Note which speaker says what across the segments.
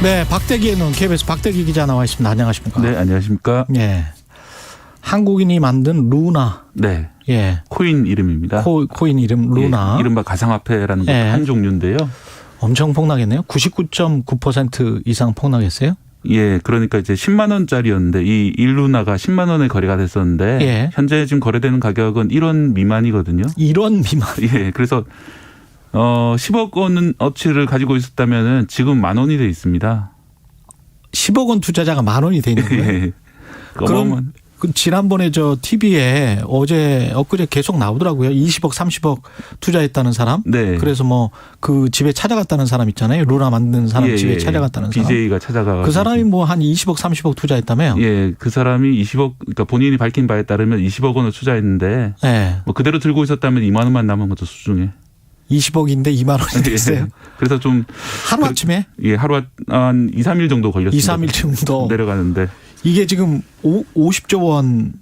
Speaker 1: 네, 박대기에 눈 KBS 박대기 기자 나와 있습니다. 안녕하십니까?
Speaker 2: 네, 안녕하십니까?
Speaker 1: 예. 한국인이 만든 루나.
Speaker 2: 네.
Speaker 1: 예.
Speaker 2: 코인 이름입니다.
Speaker 1: 코인 이름 루나.
Speaker 2: 예, 이른바 가상화폐라는
Speaker 1: 예.
Speaker 2: 한 종류인데요.
Speaker 1: 엄청 폭락했네요. 99.9% 이상 폭락했어요.
Speaker 2: 예, 그러니까 이제 10만 원짜리였는데 이 1루나가 10만 원에 거래가 됐었는데
Speaker 1: 예. 현재
Speaker 2: 지금 거래되는 가격은 1원 미만이거든요.
Speaker 1: 1원 미만.
Speaker 2: 예, 그래서 10억 원어치를 가지고 있었다면은 지금 만 원이 돼 있습니다.
Speaker 1: 10억 원 투자자가 만 원이 돼 있는 거예요.
Speaker 2: 예.
Speaker 1: 그럼 그 지난번에 저 TV에 엊그제 계속 나오더라고요. 20억, 30억 투자했다는 사람.
Speaker 2: 네.
Speaker 1: 그래서 뭐 그 집에 찾아갔다는 사람 있잖아요. 루나 만든 사람 집에 찾아갔다는 사람.
Speaker 2: BJ가 찾아가.
Speaker 1: 그 사람이 뭐 한 20억, 30억 투자했다며요.
Speaker 2: 예, 그 사람이 20억, 그러니까 본인이 밝힌 바에 따르면 20억 원을 투자했는데,
Speaker 1: 네.
Speaker 2: 뭐 그대로 들고 있었다면 2만 원만 남은 것도 수중에.
Speaker 1: 20억인데 2만 원이 됐어요.
Speaker 2: 예. 그래서 좀
Speaker 1: 하루아침에?
Speaker 2: 예, 하루 한 2, 3일 정도 걸렸습니다.
Speaker 1: 2, 3일 정도
Speaker 2: 내려가는데.
Speaker 1: 이게 지금 50조 원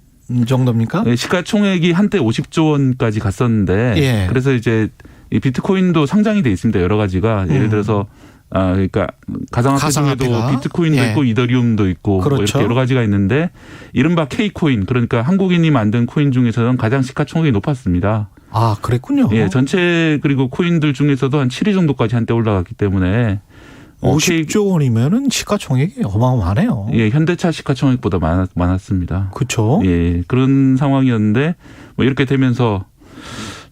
Speaker 1: 정도입니까?
Speaker 2: 예, 시가총액이 한때 50조 원까지 갔었는데,
Speaker 1: 예.
Speaker 2: 그래서 이제 이 비트코인도 상장이 돼 있습니다. 여러 가지가. 예를 들어서 그러니까 가상화폐 중에도 비트코인도
Speaker 1: 예.
Speaker 2: 있고 이더리움도 있고
Speaker 1: 그렇죠.
Speaker 2: 뭐 이렇게 여러 가지가 있는데 이른바 K코인, 그러니까 한국인이 만든 코인 중에서는 가장 시가총액이 높았습니다.
Speaker 1: 아, 그랬군요.
Speaker 2: 예, 전체 그리고 코인들 중에서도 한 7위 정도까지 한때 올라갔기 때문에
Speaker 1: 50조 원이면은 시가총액이 어마어마하네요.
Speaker 2: 예, 현대차 시가총액보다 많았습니다.
Speaker 1: 그렇죠.
Speaker 2: 예, 그런 상황이었는데 뭐 이렇게 되면서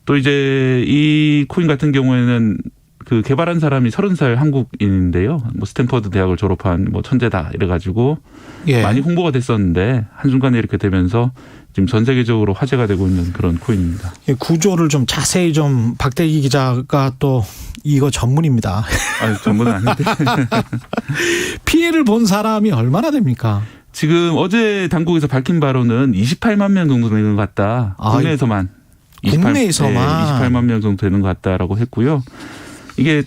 Speaker 2: 또 이제 이 코인 같은 경우에는 그 개발한 사람이 30살 한국인인데요. 뭐 스탠퍼드 대학을 졸업한 뭐 천재다 이래가지고
Speaker 1: 예.
Speaker 2: 많이 홍보가 됐었는데 한순간에 이렇게 되면서 지금 전 세계적으로 화제가 되고 있는 그런 코인입니다.
Speaker 1: 구조를 좀 자세히 좀 박대기 기자가 또 이거 전문입니다.
Speaker 2: 아니, 전문은 아닌데.
Speaker 1: 피해를 본 사람이 얼마나 됩니까?
Speaker 2: 지금 어제 당국에서 밝힌 바로는 28만 명 정도 되는 것 같다. 국내에서만.
Speaker 1: 국내에서만.
Speaker 2: 네, 28만 명 정도 되는 것 같다라고 했고요. 이게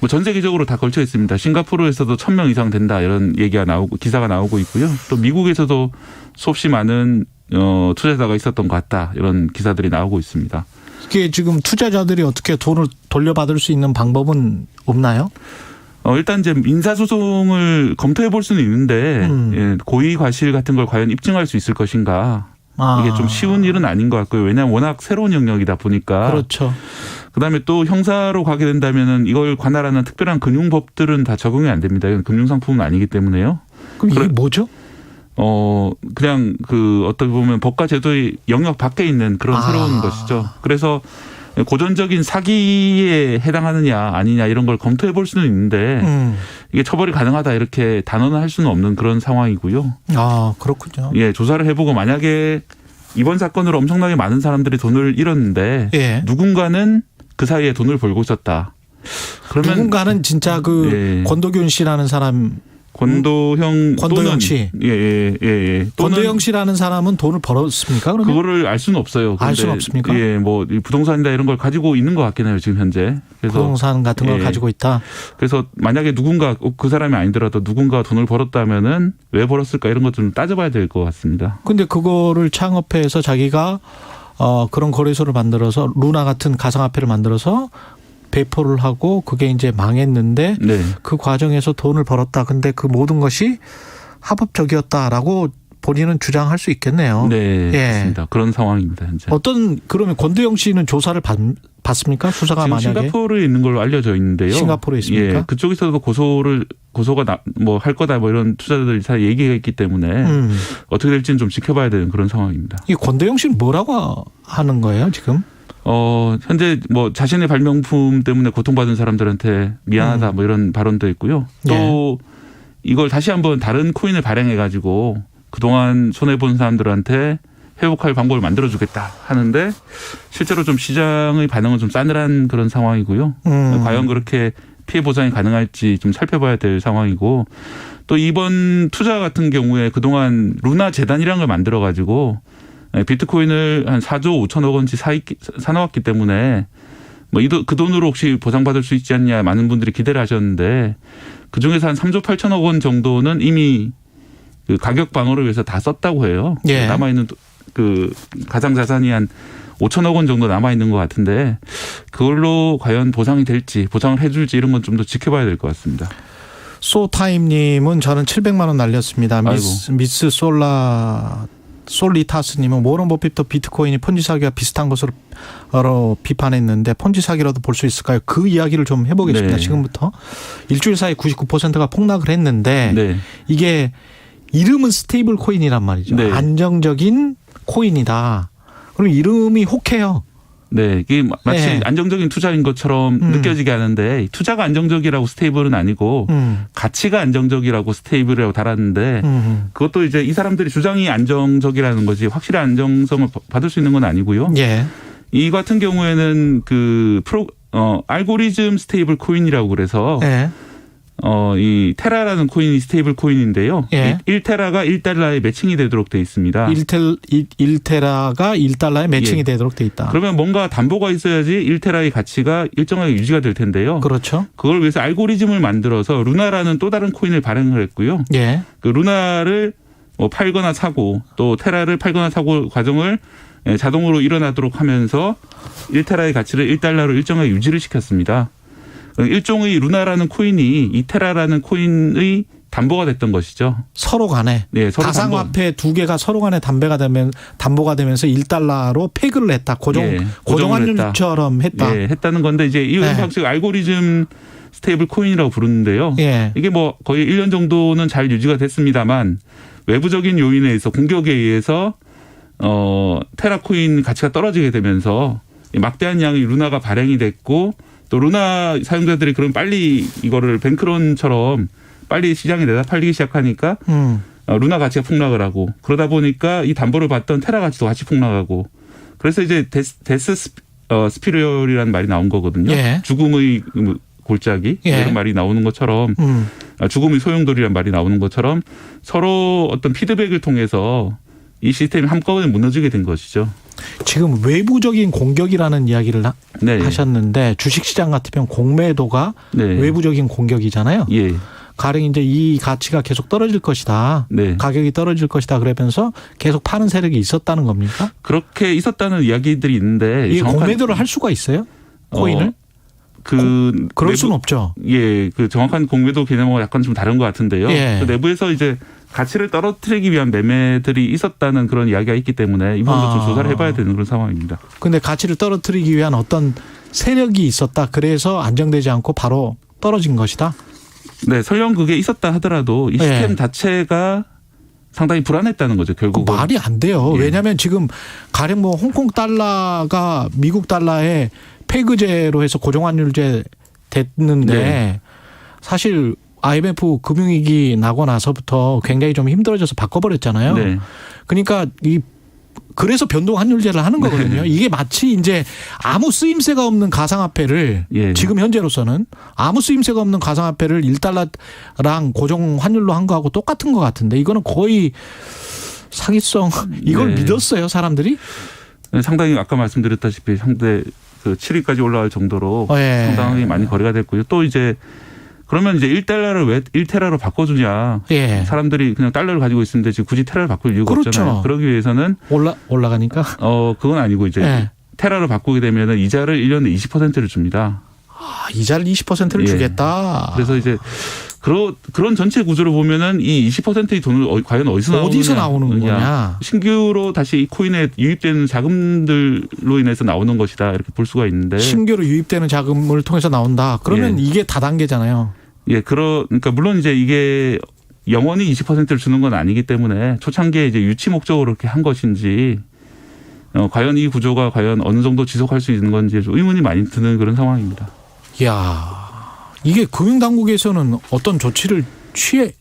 Speaker 2: 뭐 전 세계적으로 다 걸쳐 있습니다. 싱가포르에서도 1,000명 이상 된다 이런 얘기가 나오고 기사가 나오고 있고요. 또 미국에서도 수없이 많은 투자자가 있었던 것 같다 이런 기사들이 나오고 있습니다.
Speaker 1: 이게 지금 투자자들이 어떻게 돈을 돌려받을 수 있는 방법은 없나요?
Speaker 2: 일단 이제 민사소송을 검토해 볼 수는 있는데 예, 고의 과실 같은 걸 과연 입증할 수 있을 것인가. 이게 좀 쉬운 일은 아닌 것 같고요. 왜냐하면 워낙 새로운 영역이다 보니까.
Speaker 1: 그렇죠.
Speaker 2: 그다음에 또 형사로 가게 된다면은 이걸 관할하는 특별한 금융법들은 다 적용이 안 됩니다. 이건 금융상품은 아니기 때문에요.
Speaker 1: 그럼 이게 뭐죠?
Speaker 2: 그냥 어떻게 보면 법과 제도의 영역 밖에 있는 그런 새로운 것이죠. 그래서 고전적인 사기에 해당하느냐 아니냐 이런 걸 검토해 볼 수는 있는데 이게 처벌이 가능하다 이렇게 단언할 수는 없는 그런 상황이고요.
Speaker 1: 아, 그렇군요.
Speaker 2: 예, 조사를 해보고 만약에 이번 사건으로 엄청나게 많은 사람들이 돈을 잃었는데
Speaker 1: 예.
Speaker 2: 누군가는 그 사이에 돈을 벌고 있었다. 그러면
Speaker 1: 누군가는 진짜 그 권도균 씨라는 사람.
Speaker 2: 권도형
Speaker 1: 씨.
Speaker 2: 예.
Speaker 1: 권도형 씨라는 사람은 돈을 벌었습니까? 그러면?
Speaker 2: 그거를 알 수는 없어요.
Speaker 1: 알 수는 없습니까?
Speaker 2: 예, 뭐 부동산이다 이런 걸 가지고 있는 것 같긴 해요 지금 현재. 그래서
Speaker 1: 부동산 같은 걸 가지고 있다.
Speaker 2: 그래서 만약에 누군가 그 사람이 아니더라도 누군가 돈을 벌었다면은 왜 벌었을까 이런 것 좀 따져봐야 될 것 같습니다.
Speaker 1: 근데 그거를 창업해서 자기가 그런 거래소를 만들어서 루나 같은 가상화폐를 만들어서 배포를 하고 그게 이제 망했는데
Speaker 2: 네.
Speaker 1: 그 과정에서 돈을 벌었다. 근데 그 모든 것이 합법적이었다라고 본인은 주장할 수 있겠네요.
Speaker 2: 네,
Speaker 1: 예.
Speaker 2: 맞습니다. 그런 상황입니다 현재.
Speaker 1: 그러면 권도영 씨는 조사를 받습니까? 수사가
Speaker 2: 지금
Speaker 1: 만약에
Speaker 2: 싱가포르에 있는 걸로 알려져 있는데요.
Speaker 1: 싱가포르에 있습니까?
Speaker 2: 예, 그쪽에서도 고소가 뭐 할 거다 뭐 이런 투자자들이 다 얘기가 있기 때문에 어떻게 될지는 좀 지켜봐야 되는 그런 상황입니다.
Speaker 1: 이 권도영 씨는 뭐라고 하는 거예요 지금?
Speaker 2: 현재 뭐 자신의 발명품 때문에 고통받은 사람들한테 미안하다 뭐 이런 발언도 있고요. 또 이걸 다시 한번 다른 코인을 발행해 가지고 그동안 손해본 사람들한테 회복할 방법을 만들어주겠다 하는데 실제로 좀 시장의 반응은 좀 싸늘한 그런 상황이고요. 과연 그렇게 피해 보상이 가능할지 좀 살펴봐야 될 상황이고 또 이번 투자 같은 경우에 그동안 루나 재단이라는 걸 만들어 가지고 비트코인을 한 4조 5천억 원치 사놓았기 때문에 뭐 그 돈으로 혹시 보상받을 수 있지 않냐 많은 분들이 기대를 하셨는데 그중에서 한 3조 8천억 원 정도는 이미 그 가격 방어를 위해서 다 썼다고 해요.
Speaker 1: 예.
Speaker 2: 남아있는 그 가상 자산이 한 5천억 원 정도 남아있는 것 같은데 그걸로 과연 보상이 될지 보상을 해줄지 이런 건 좀 더 지켜봐야 될 것 같습니다.
Speaker 1: 소타임님은 저는 700만 원 날렸습니다. 미스 솔리타스님은 워런 버핏도 비트코인이 폰지 사기와 비슷한 것으로 비판했는데 폰지 사기라도 볼 수 있을까요? 그 이야기를 좀 해보겠습니다.
Speaker 2: 네.
Speaker 1: 지금부터 일주일 사이 99%가 폭락을 했는데
Speaker 2: 네.
Speaker 1: 이게 이름은 스테이블 코인이란 말이죠.
Speaker 2: 네.
Speaker 1: 안정적인 코인이다. 그럼 이름이 혹해요.
Speaker 2: 네, 이게 마치
Speaker 1: 네.
Speaker 2: 안정적인 투자인 것처럼 느껴지게 하는데 투자가 안정적이라고 스테이블은 아니고 가치가 안정적이라고 스테이블이라고 달았는데 그것도 이제 이 사람들이 주장이 안정적이라는 거지 확실히 안정성을 받을 수 있는 건 아니고요.
Speaker 1: 예.
Speaker 2: 이 같은 경우에는 알고리즘 스테이블 코인이라고 그래서
Speaker 1: 예.
Speaker 2: 이 테라라는 코인이 스테이블 코인인데요.
Speaker 1: 예.
Speaker 2: 1테라가 1달러에 매칭이 되도록 돼 있습니다.
Speaker 1: 1테라가 1달러에 매칭이
Speaker 2: 예.
Speaker 1: 되도록 돼 있다.
Speaker 2: 그러면 뭔가 담보가 있어야지 1테라의 가치가 일정하게 유지가 될 텐데요.
Speaker 1: 그렇죠.
Speaker 2: 그걸 위해서 알고리즘을 만들어서 루나라는 또 다른 코인을 발행을 했고요.
Speaker 1: 예.
Speaker 2: 그 루나를 팔거나 사고 또 테라를 팔거나 사고 과정을 자동으로 일어나도록 하면서 1테라의 가치를 1달러로 일정하게 유지를 시켰습니다. 일종의 루나라는 코인이 이 테라라는 코인의 담보가 됐던 것이죠.
Speaker 1: 서로 간에.
Speaker 2: 네, 서로
Speaker 1: 가상화폐 두 개가 서로 간에 담보가 되면서 1달러로 페그를 했다. 고정환율처럼 했다.
Speaker 2: 예, 했다는 건데 이제 이 방식 알고리즘 스테이블 코인이라고 부르는데요.
Speaker 1: 예.
Speaker 2: 이게 거의 1년 정도는 잘 유지가 됐습니다만 외부적인 요인에 의해서 공격에 의해서 테라 코인 가치가 떨어지게 되면서 막대한 양의 루나가 발행이 됐고 또 루나 사용자들이 그럼 빨리 이거를 뱅크론처럼 빨리 시장에 내다 팔리기 시작하니까 루나 가치가 폭락을 하고 그러다 보니까 이 담보를 받던 테라 가치도 같이 폭락하고 그래서 이제 데스 스피럴이라는 말이 나온 거거든요.
Speaker 1: 예.
Speaker 2: 죽음의 골짜기 이런 말이 나오는 것처럼 죽음의 소용돌이라는 말이 나오는 것처럼 서로 어떤 피드백을 통해서 이 시스템이 한꺼번에 무너지게 된 것이죠.
Speaker 1: 지금 외부적인 공격이라는 이야기를
Speaker 2: 네.
Speaker 1: 하셨는데 주식시장 같으면 공매도가
Speaker 2: 네.
Speaker 1: 외부적인 공격이잖아요.
Speaker 2: 예.
Speaker 1: 가령 이제 이 가치가 계속 떨어질 것이다.
Speaker 2: 네.
Speaker 1: 가격이 떨어질 것이다. 그러면서 계속 파는 세력이 있었다는 겁니까?
Speaker 2: 그렇게 있었다는 이야기들이 있는데
Speaker 1: 이 공매도를 할 수가 있어요? 코인을? 그럴 수는 없죠.
Speaker 2: 예, 그 정확한 공매도 개념하고 약간 좀 다른 것 같은데요.
Speaker 1: 예.
Speaker 2: 그 내부에서 이제 가치를 떨어뜨리기 위한 매매들이 있었다는 그런 이야기가 있기 때문에 이 부분도 좀 조사를 해봐야 되는 그런 상황입니다.
Speaker 1: 그런데 가치를 떨어뜨리기 위한 어떤 세력이 있었다. 그래서 안정되지 않고 바로 떨어진 것이다.
Speaker 2: 네, 설령 그게 있었다 하더라도 이 시스템 자체가 상당히 불안했다는 거죠. 결국은.
Speaker 1: 말이 안 돼요.
Speaker 2: 예.
Speaker 1: 왜냐하면 지금 가령 홍콩 달러가 미국 달러에 페그제로 해서 고정환율제 됐는데
Speaker 2: 네.
Speaker 1: 사실 IMF 금융위기 나고 나서부터 굉장히 좀 힘들어져서 바꿔버렸잖아요.
Speaker 2: 네.
Speaker 1: 그러니까 그래서 변동 환율제를 하는 거거든요.
Speaker 2: 네.
Speaker 1: 이게 마치 이제 아무 쓰임새가 없는 가상화폐를
Speaker 2: 예.
Speaker 1: 지금 현재로서는 아무 쓰임새가 없는 가상화폐를 1달러랑 고정 환율로 한 거하고 똑같은 것 같은데 이거는 거의 사기성 이걸
Speaker 2: 네.
Speaker 1: 믿었어요 사람들이?
Speaker 2: 상당히 아까 말씀드렸다시피 상대 7위까지 올라갈 정도로
Speaker 1: 예.
Speaker 2: 상당히 많이 거래가 됐고요. 또 이제 그러면 이제 1달러를 왜 1테라로 바꿔주냐.
Speaker 1: 예.
Speaker 2: 사람들이 그냥 달러를 가지고 있는데 지금 굳이 테라를 바꿀 이유가
Speaker 1: 그렇죠.
Speaker 2: 없잖아요. 그러기 위해서는
Speaker 1: 올라가니까?
Speaker 2: 그건 아니고 이제
Speaker 1: 예.
Speaker 2: 테라를 바꾸게 되면은 이자를 1년에 20%를 줍니다.
Speaker 1: 이자를 20%를
Speaker 2: 예.
Speaker 1: 주겠다.
Speaker 2: 그래서 이제 그런 전체 구조를 보면은 이 20%의 돈을 과연 어디서
Speaker 1: 나오는 거냐.
Speaker 2: 신규로 다시 이 코인에 유입되는 자금들로 인해서 나오는 것이다. 이렇게 볼 수가 있는데.
Speaker 1: 신규로 유입되는 자금을 통해서 나온다. 그러면
Speaker 2: 예.
Speaker 1: 이게 다단계잖아요.
Speaker 2: 예, 그러니까 물론 이제 이게 영원히 20%를 주는 건 아니기 때문에 초창기에 이제 유치 목적으로 이렇게 한 것인지 과연 이 구조가 과연 어느 정도 지속할 수 있는 건지 의문이 많이 드는 그런 상황입니다.
Speaker 1: 이야. 이게 금융당국에서는 어떤 조치를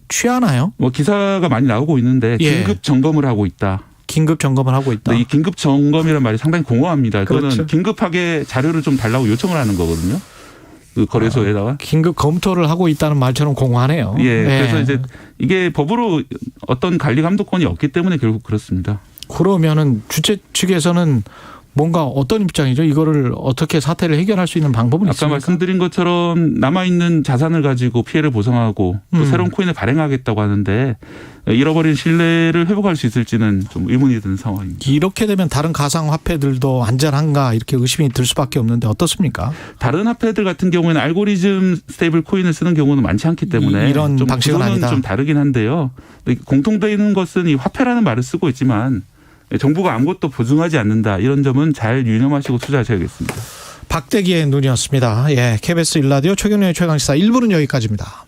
Speaker 1: 취하나요?
Speaker 2: 기사가 많이 나오고 있는데
Speaker 1: 예.
Speaker 2: 긴급 점검을 하고 있다.
Speaker 1: 긴급 점검을 하고 있다.
Speaker 2: 이 긴급 점검이라는 말이 상당히 공허합니다. 그거는
Speaker 1: 그렇죠.
Speaker 2: 긴급하게 자료를 좀 달라고 요청을 하는 거거든요. 그 거래소에다가.
Speaker 1: 긴급 검토를 하고 있다는 말처럼 공허하네요.
Speaker 2: 예.
Speaker 1: 네.
Speaker 2: 그래서 이제 이게 법으로 어떤 관리 감독권이 없기 때문에 결국 그렇습니다.
Speaker 1: 그러면은 주최 측에서는 뭔가 어떤 입장이죠? 이거를 어떻게 사태를 해결할 수 있는 방법은
Speaker 2: 아까
Speaker 1: 있습니까?
Speaker 2: 말씀드린 것처럼 남아있는 자산을 가지고 피해를 보상하고 또 새로운 코인을 발행하겠다고 하는데 잃어버린 신뢰를 회복할 수 있을지는 좀 의문이 드는 상황입니다.
Speaker 1: 이렇게 되면 다른 가상화폐들도 안전한가 이렇게 의심이 들 수밖에 없는데 어떻습니까?
Speaker 2: 다른 화폐들 같은 경우에는 알고리즘 스테이블 코인을 쓰는 경우는 많지 않기 때문에
Speaker 1: 이런
Speaker 2: 좀
Speaker 1: 방식은
Speaker 2: 구조는
Speaker 1: 아니다.
Speaker 2: 좀 다르긴 한데요. 공통되는 것은 이 화폐라는 말을 쓰고 있지만 정부가 아무것도 보증하지 않는다. 이런 점은 잘 유념하시고 투자하셔야겠습니다.
Speaker 1: 박대기의 눈이었습니다. 예, KBS 1라디오 최경영의 최강시사 1부는 여기까지입니다.